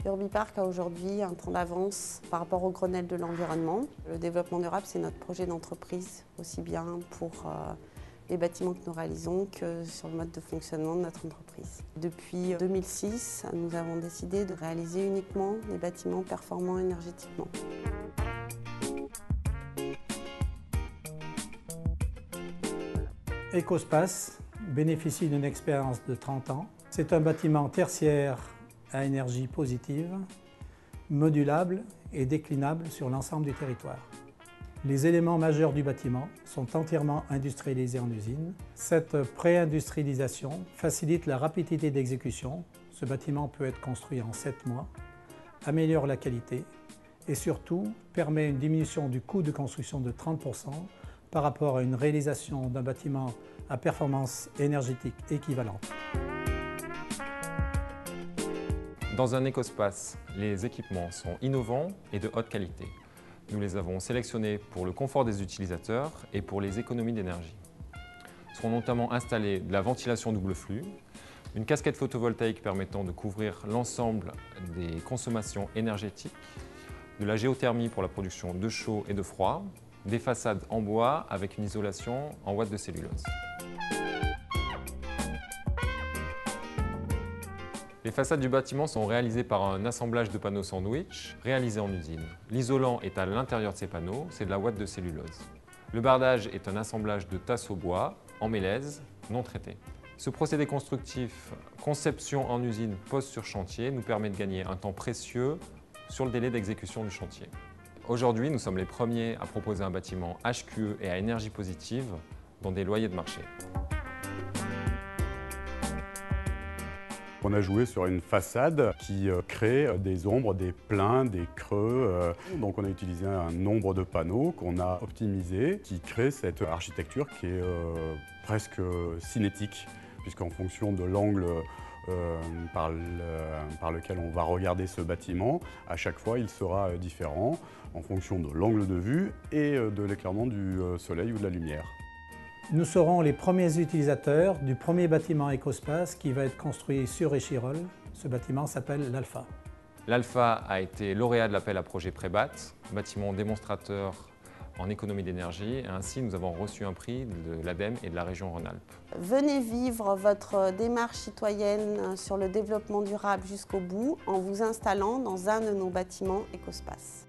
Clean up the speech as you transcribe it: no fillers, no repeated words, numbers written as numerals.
Urbipark a aujourd'hui un temps d'avance par rapport au Grenelle de l'environnement. Le développement durable, c'est notre projet d'entreprise, aussi bien pour les bâtiments que nous réalisons que sur le mode de fonctionnement de notre entreprise. Depuis 2006, nous avons décidé de réaliser uniquement des bâtiments performants énergétiquement. Ecospace bénéficie d'une expérience de 30 ans. C'est un bâtiment tertiaire à énergie positive, modulable et déclinable sur l'ensemble du territoire. Les éléments majeurs du bâtiment sont entièrement industrialisés en usine. Cette pré-industrialisation facilite la rapidité d'exécution. Ce bâtiment peut être construit en 7 mois, améliore la qualité et surtout permet une diminution du coût de construction de 30% par rapport à une réalisation d'un bâtiment à performance énergétique équivalente. Dans un Ecospace, les équipements sont innovants et de haute qualité. Nous les avons sélectionnés pour le confort des utilisateurs et pour les économies d'énergie. Seront notamment installés de la ventilation double flux, une casquette photovoltaïque permettant de couvrir l'ensemble des consommations énergétiques, de la géothermie pour la production de chaud et de froid, des façades en bois avec une isolation en ouate de cellulose. Les façades du bâtiment sont réalisées par un assemblage de panneaux sandwich réalisé en usine. L'isolant est à l'intérieur de ces panneaux, c'est de la ouate de cellulose. Le bardage est un assemblage de tasseaux bois en mélèze non traité. Ce procédé constructif, conception en usine, pose sur chantier, nous permet de gagner un temps précieux sur le délai d'exécution du chantier. Aujourd'hui, nous sommes les premiers à proposer un bâtiment HQE et à énergie positive dans des loyers de marché. On a joué sur une façade qui crée des ombres, des pleins, des creux. Donc on a utilisé un nombre de panneaux qu'on a optimisé, qui crée cette architecture qui est presque cinétique, puisqu'en fonction de l'angle par lequel on va regarder ce bâtiment, à chaque fois il sera différent en fonction de l'angle de vue et de l'éclairement du soleil ou de la lumière. Nous serons les premiers utilisateurs du premier bâtiment Ecospace qui va être construit sur Échirolles. Ce bâtiment s'appelle l'Alpha. L'Alpha a été lauréat de l'appel à projet Prébat, bâtiment démonstrateur en économie d'énergie, et ainsi nous avons reçu un prix de l'ADEME et de la région Rhône-Alpes. Venez vivre votre démarche citoyenne sur le développement durable jusqu'au bout en vous installant dans un de nos bâtiments Ecospace.